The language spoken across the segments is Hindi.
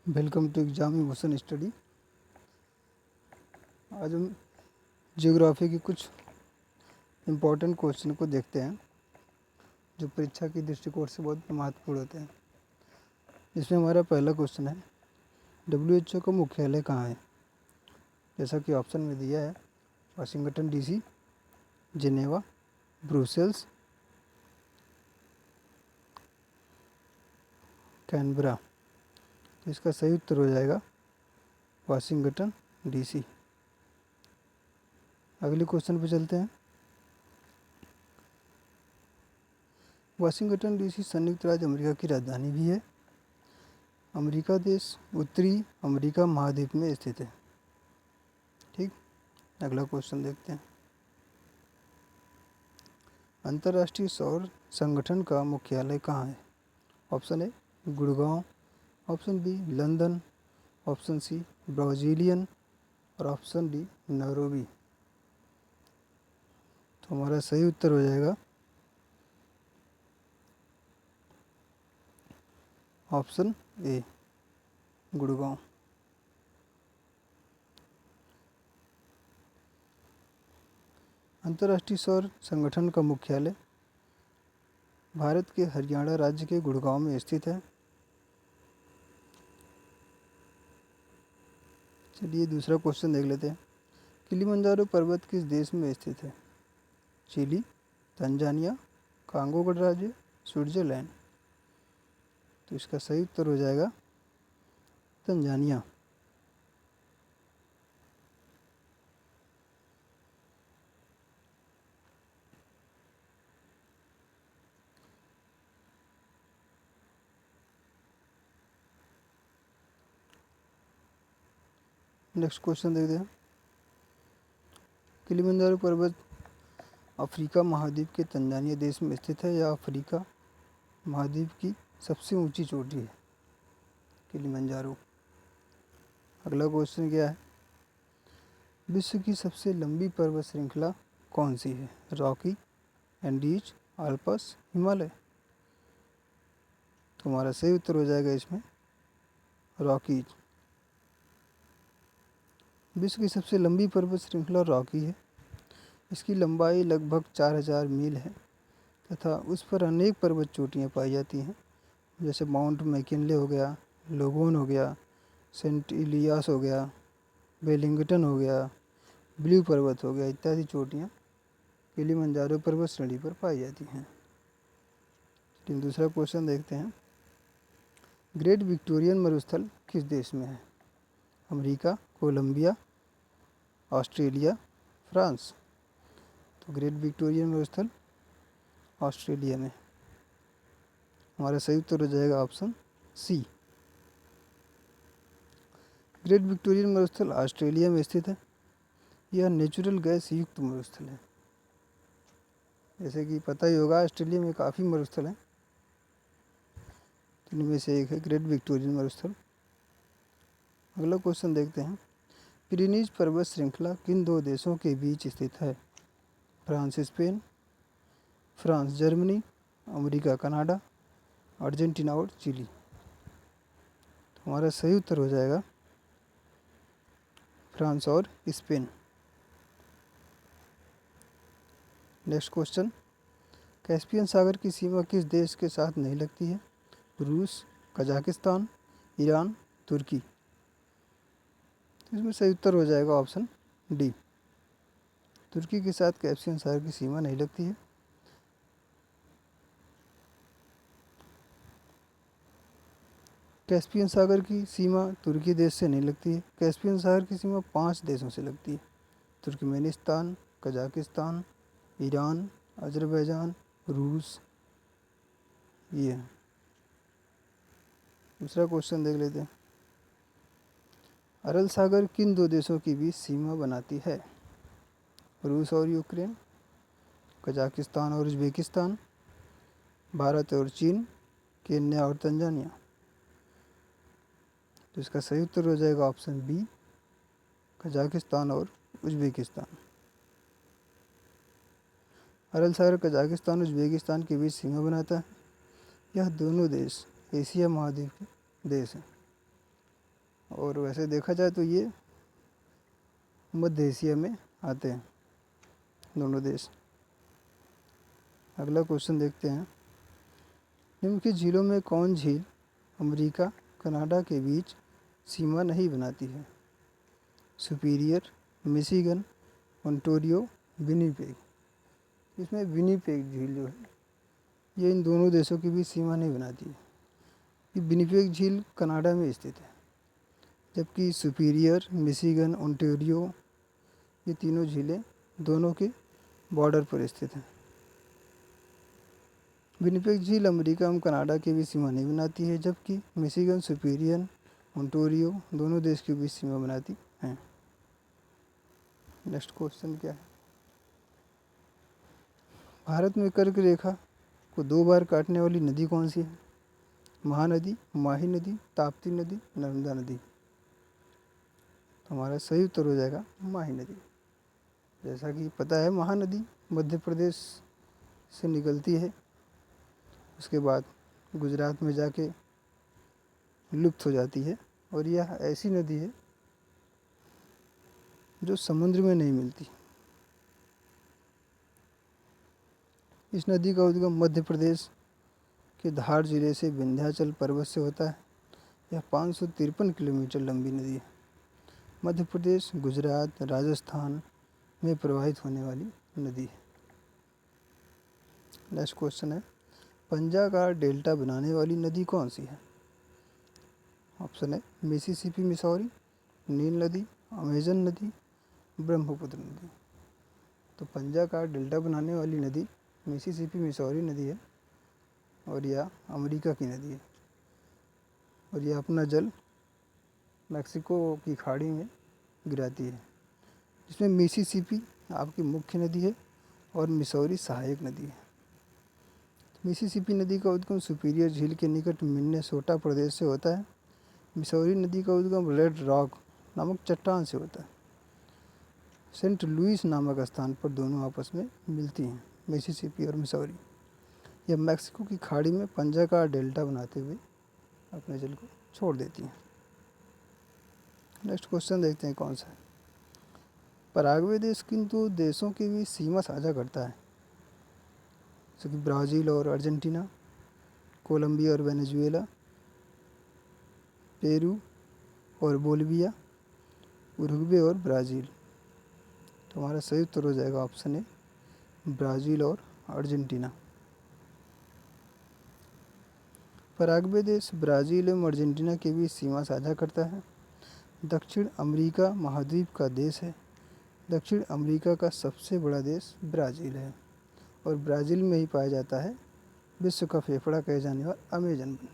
Welcome to exam emotion study. आज हम ज्योग्राफी के कुछ इम्पोर्टेंट क्वेश्चन को देखते हैं जो परीक्षा की दृष्टिकोण से बहुत महत्वपूर्ण होते हैं। इसमें हमारा पहला क्वेश्चन है, WHO का मुख्यालय कहाँ है? जैसा कि ऑप्शन में दिया है, Washington DC, Geneva, Brussels, Canberra. तो इसका सही उत्तर हो जाएगा वाशिंगटन DC। अगले क्वेश्चन पर चलते हैं। वाशिंगटन DC संयुक्त राज्य अमेरिका की राजधानी भी है। अमेरिका देश उत्तरी अमेरिका महाद्वीप में स्थित है। ठीक, अगला क्वेश्चन देखते हैं। अंतर्राष्ट्रीय सौर संगठन का मुख्यालय कहाँ है? Option A Gurgaon, option B London, option C Brazilian और ऑप्शन डी नैरोबी। तो हमारा सही उत्तर हो जाएगा ऑप्शन ए गुड़गांव। अंतर्राष्ट्रीय सौर संगठन का मुख्यालय भारत के हरियाणा राज्य के गुड़गांव में स्थित है। चलिए दूसरा क्वेश्चन देख लेते हैं। किलिमंजारो पर्वत किस देश में स्थित है? चिली, तंजानिया, कांगो गणराज्य, स्विट्जरलैंड। तो इसका सही उत्तर हो जाएगा तंजानिया। नेक्स्ट क्वेश्चन देखते हैं। किलिमंजारो पर्वत अफ्रीका महाद्वीप के तंजानिया देश में स्थित है या अफ्रीका महाद्वीप की सबसे ऊंची चोटी है किलिमंजारो। अगला क्वेश्चन क्या है? विश्व की सबसे लंबी पर्वत श्रृंखला कौन सी है? Rocky, Andes, Alps, Himalaya. तो हमारा सही उत्तर हो जाएगा इसमें रॉकीज। विश्व की सबसे लंबी पर्वत श्रृंखला रॉकी है। इसकी लंबाई लगभग 4000 मील है तथा उस पर अनेक पर्वत चोटियाँ पाई जाती हैं, जैसे माउंट मैकिनले हो गया, लोगोन हो गया, सेंट इलियास हो गया, वेलिंगटन हो गया, ब्लू पर्वत हो गया इत्यादि चोटियाँ किलिमंजारो पर्वत श्रेणी पर पाई जाती हैं। लेकिन दूसरा क्वेश्चन देखते हैं। ग्रेट विक्टोरियन मरुस्थल किस देश में है? America, Colombia, Australia, France. तो ग्रेट विक्टोरियन मरुस्थल ऑस्ट्रेलिया में। हमारा सही उत्तर हो जाएगा ऑप्शन सी। ग्रेट विक्टोरियन मरुस्थल ऑस्ट्रेलिया में स्थित है। यह नेचुरल गैस युक्त मरुस्थल है। जैसे कि पता ही होगा, ऑस्ट्रेलिया में काफ़ी मरुस्थल हैं, इनमें से एक है ग्रेट विक्टोरियन मरुस्थल। अगला क्वेश्चन देखते हैं। पिरेनीज पर्वत श्रृंखला किन दो देशों के बीच स्थित है? France Spain, France Germany, America Canada, Argentina और चिली। तो हमारा सही उत्तर हो जाएगा फ्रांस और स्पेन। Next question. कैस्पियन सागर की सीमा किस देश के साथ नहीं लगती है? रूस, कजाकिस्तान, ईरान, तुर्की। इसमें सही उत्तर हो जाएगा ऑप्शन डी। तुर्की के साथ कैस्पियन सागर की सीमा नहीं लगती है। कैस्पियन सागर की सीमा तुर्की देश से नहीं लगती है। कैस्पियन सागर की सीमा 5 देशों से लगती है। तुर्कमेनिस्तान, कजाकिस्तान, ईरान, अजरबैजान, रूस। ये है। दूसरा क्वेश्चन देख लेते हैं। अरल सागर किन दो देशों के बीच सीमा बनाती है? रूस और यूक्रेन, कजाकिस्तान और उज़्बेकिस्तान, भारत और चीन, केन्या और तंजानिया। तो इसका सही उत्तर हो जाएगा ऑप्शन बी, कजाकिस्तान और उज़्बेकिस्तान। अरल सागर कजाकिस्तान और उज़्बेकिस्तान के बीच सीमा बनाता है। यह दोनों देश एशिया महाद्वीप के देश हैं। और वैसे देखा जाए तो ये मध्य एशिया में आते हैं दोनों देश। अगला क्वेश्चन देखते हैं, निम्न की झीलों में कौन झील अमेरिका कनाडा के बीच सीमा नहीं बनाती है? Superior, Michigan, Ontario, Winnipeg. इसमें विनिपेग झील जो है ये इन दोनों देशों के बीच सीमा नहीं बनाती है। ये विनिपेग झील कनाडा में स्थित है, जबकि सुपीरियर, मिशिगन, ओंटारियो ये तीनों झीलें दोनों के बॉर्डर पर स्थित हैं। विनिपेग झील अमेरिका एवं कनाडा के बीच सीमा नहीं बनाती है, जबकि मिशिगन, सुपीरियर, ओंटारियो दोनों देश के बीच सीमा बनाती हैं। नेक्स्ट क्वेश्चन क्या है, भारत में कर्क रेखा को 2 बार काटने वाली नदी कौन सी है? महानदी, माही नदी, ताप्ती नदी, नर्मदा नदी। तो हमारा सही उत्तर हो जाएगा माही नदी। जैसा कि पता है महानदी मध्य प्रदेश से निकलती है, उसके बाद गुजरात में जाके लुप्त हो जाती है, और यह ऐसी नदी है जो समुद्र में नहीं मिलती। इस नदी का उद्गम मध्य प्रदेश के धार जिले से विंध्याचल पर्वत से होता है। यह 553 किलोमीटर लंबी नदी है। मध्य प्रदेश, गुजरात, राजस्थान में प्रवाहित होने वाली नदी है। नेक्स्ट क्वेश्चन है, पंजाकार डेल्टा बनाने वाली नदी कौन सी है? ऑप्शन है मिसिसिपी, मिसौरी, नील नदी, अमेजन नदी, ब्रह्मपुत्र नदी। तो पंजाकार डेल्टा बनाने वाली नदी मिसिसिपी, मिसौरी नदी है, और यह अमेरिका की नदी है, और यह अपना जल मैक्सिको की खाड़ी में गिराती है, जिसमें मिसिसिपी आपकी मुख्य नदी है और मिसौरी सहायक नदी है। मिसिसिपी नदी का उद्गम सुपीरियर झील के निकट मिनेसोटा प्रदेश से होता है। मिसौरी नदी का उद्गम रेड रॉक नामक चट्टान से होता है। सेंट लुइस नामक स्थान पर दोनों आपस में मिलती हैं, मिसिसिपी और मिसौरी। यह मैक्सिको की खाड़ी में पंजाकार डेल्टा बनाते हुए अपने जल को छोड़ देती हैं। नेक्स्ट क्वेश्चन देखते हैं कौन सा है, पराग्वे देश किन 2 देशों के बीच सीमा साझा करता है? जैसे कि ब्राज़ील और अर्जेंटीना, कोलंबिया और वेनेजुएला, पेरू और बोलिविया, उरुग्वे और ब्राज़ील। तो हमारा सही उत्तर हो जाएगा ऑप्शन ए, ब्राज़ील और अर्जेंटीना। पराग्वे देश ब्राज़ील एवं अर्जेंटीना के बीच सीमा साझा करता है। दक्षिण अमेरिका महाद्वीप का देश है। दक्षिण अमेरिका का सबसे बड़ा देश ब्राज़ील है, और ब्राज़ील में ही पाया जाता है विश्व का फेफड़ा कहे जाने वाला अमेजन वन,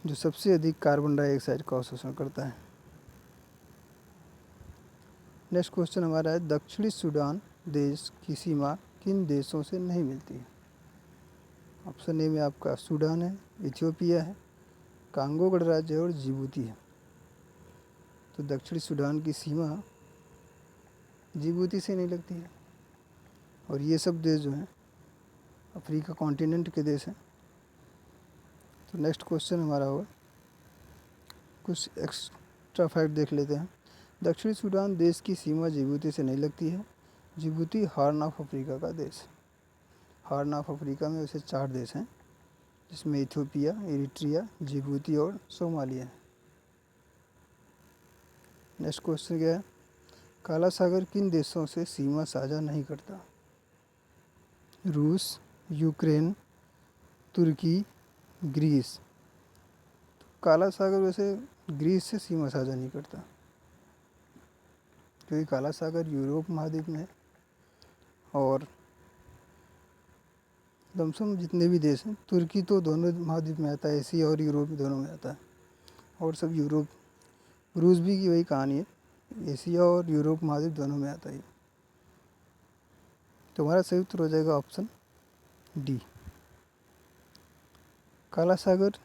जो सबसे अधिक कार्बन डाइऑक्साइड का अवशोषण करता है। नेक्स्ट क्वेश्चन हमारा है, दक्षिणी सूडान देश की सीमा किन देशों से नहीं मिलती है? ऑप्शन ए में आपका सूडान है, इथियोपिया है, कांगो गणराज्य है और जिबूती है। तो दक्षिणी सूडान की सीमा जिबूती से नहीं लगती है, और ये सब देश जो हैं अफ्रीका कॉन्टिनेंट के देश हैं। तो नेक्स्ट क्वेश्चन हमारा होगा, कुछ एक्स्ट्रा फैक्ट देख लेते हैं। दक्षिणी सूडान देश की सीमा जिबूती से नहीं लगती है। जिबूती हॉर्न ऑफ अफ्रीका का देश है। हॉर्न ऑफ अफ्रीका में वैसे 4 देश हैं, जिसमें इथियोपिया, इरिट्रिया, जिबूती और सोमालिया है। नेक्स्ट क्वेश्चन क्या है, काला सागर किन देशों से सीमा साझा नहीं करता? रूस, यूक्रेन, तुर्की, ग्रीस। काला सागर वैसे ग्रीस से सीमा साझा नहीं करता, क्योंकि काला सागर यूरोप महाद्वीप में है, और लमसम जितने भी देश हैं, तुर्की तो दोनों महाद्वीप में आता है, एशिया और यूरोप दोनों में आता है, और सब यूरोप, रूस भी की वही कहानी है, एशिया और यूरोप महाद्वीप दोनों में आता है। तो हमारा सही उत्तर हो जाएगा ऑप्शन डी, काला सागर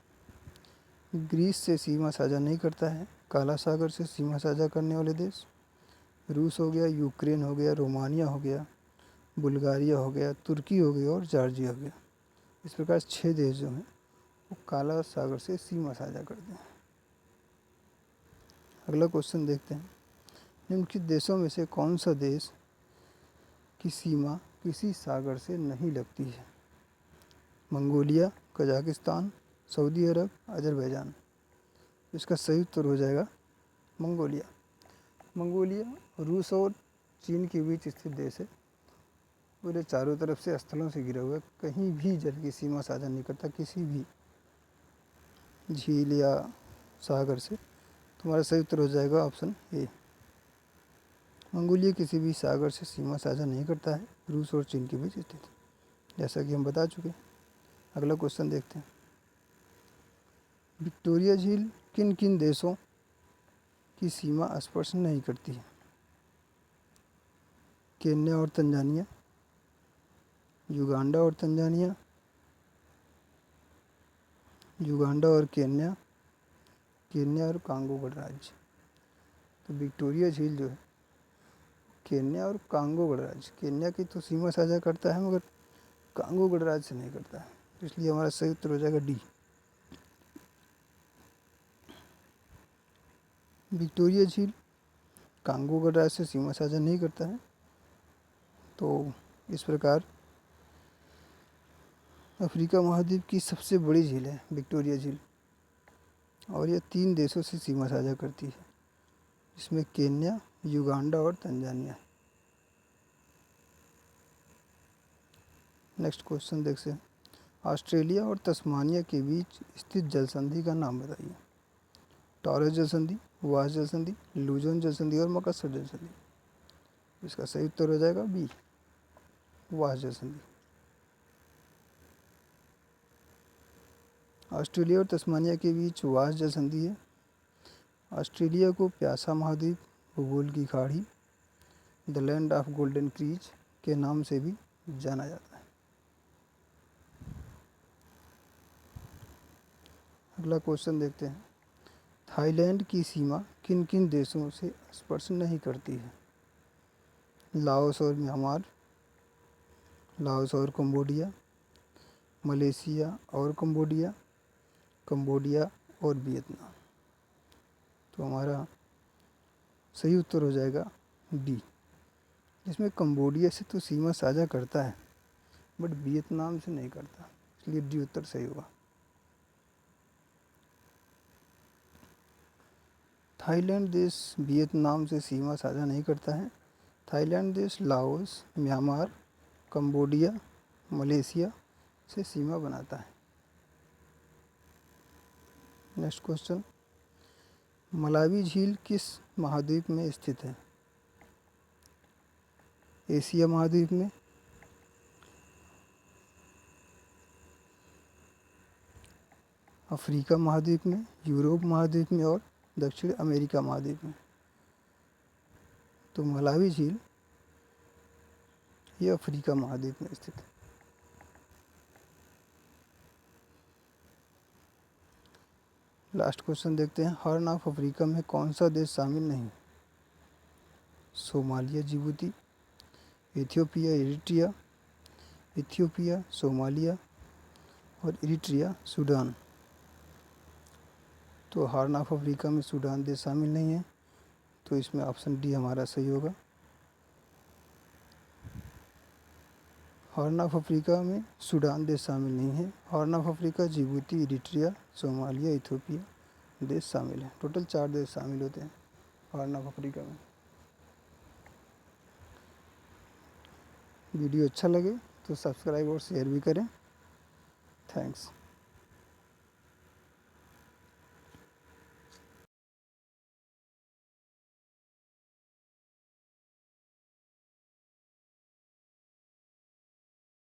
ग्रीस से सीमा साझा नहीं करता है। काला सागर से सीमा साझा करने वाले देश रूस हो गया, यूक्रेन हो गया, रोमानिया हो गया, बुल्गारिया हो गया, तुर्की हो गया और जॉर्जिया हो गया। इस प्रकार 6 देश जो हैं वो काला सागर से सीमा साझा करते हैं। अगला क्वेश्चन देखते हैं, निम्नलिखित देशों में से कौन सा देश की सीमा किसी सागर से नहीं लगती है? मंगोलिया, कजाकिस्तान, सऊदी अरब, अजरबैजान। इसका सही उत्तर हो जाएगा मंगोलिया। मंगोलिया रूस और चीन के बीच स्थित देश है। पूरे चारों तरफ से स्थलों से घिरा हुआ है, कहीं भी जल की सीमा साझा नहीं करता किसी भी झील या सागर से। तुम्हारा सही उत्तर हो जाएगा ऑप्शन ए। मंगोलिया किसी भी सागर से सीमा साझा नहीं करता है, रूस और चीन के बीच स्थित है, जैसा कि हम बता चुके हैं। अगला क्वेश्चन देखते हैं, विक्टोरिया झील किन किन देशों की सीमा स्पर्श नहीं करती है? केन्या और तंजानिया, युगांडा और तंजानिया, युगांडा और केन्या, केन्या और कांगो गणराज्य। तो विक्टोरिया झील जो है केन्या और कांगो गणराज्य, केन्या की तो सीमा साझा करता है मगर कांगो गणराज्य से नहीं करता है, इसलिए हमारा सही उत्तर हो जाएगा डी। विक्टोरिया झील कांगो गणराज्य से सीमा साझा नहीं करता है। तो इस प्रकार अफ्रीका महाद्वीप की सबसे बड़ी झील है विक्टोरिया झील, और यह 3 देशों से सीमा साझा करती है, इसमें केन्या, युगांडा और तंजानिया। नेक्स्ट क्वेश्चन देखते हैं, ऑस्ट्रेलिया और तस्मानिया के बीच स्थित जल संधि का नाम बताइए। टॉरस जल संधि, वास जल संधि, लुजोन जल संधि और मकस्सर जल संधि। इसका सही उत्तर हो जाएगा बी, वास जल संधि। ऑस्ट्रेलिया और तस्मानिया के बीच वास जल संधि है। ऑस्ट्रेलिया को प्यासा महाद्वीप, भूगोल की खाड़ी, the land of golden crease के नाम से भी जाना जाता है। अगला क्वेश्चन देखते हैं, थाईलैंड की सीमा किन किन देशों से स्पर्श नहीं करती है? लाओस और म्यांमार, लाओस और कंबोडिया, मलेशिया और कंबोडिया, कंबोडिया और वियतनाम। तो हमारा सही उत्तर हो जाएगा डी, जिसमें कंबोडिया से तो सीमा साझा करता है बट वियतनाम से नहीं करता, इसलिए डी उत्तर सही होगा। थाईलैंड देश वियतनाम से सीमा साझा नहीं करता है। थाईलैंड देश लाओस, म्यांमार, कंबोडिया, मलेशिया से सीमा बनाता है। नेक्स्ट क्वेश्चन, मलावी झील किस महाद्वीप में स्थित है? एशिया महाद्वीप में, अफ्रीका महाद्वीप में, यूरोप महाद्वीप में और दक्षिण अमेरिका महाद्वीप में। तो मलावी झील ये अफ्रीका महाद्वीप में स्थित है। लास्ट क्वेश्चन देखते हैं, हॉर्न ऑफ अफ्रीका में कौन सा देश शामिल नहीं? Somalia, Djibouti, Ethiopia, Eritrea, Ethiopia, Somalia और इरिट्रिया, सूडान। तो हॉर्न ऑफ अफ्रीका में सूडान देश शामिल नहीं है, तो इसमें ऑप्शन डी हमारा सही होगा। हॉर्न ऑफ अफ्रीका में सूडान देश शामिल नहीं है। Horn of Africa Djibouti, Eritrea, Somalia, Ethiopia देश शामिल हैं। टोटल 4 देश शामिल होते हैं हॉर्न ऑफ अफ्रीका में। वीडियो अच्छा लगे तो सब्सक्राइब और शेयर भी करें। थैंक्स।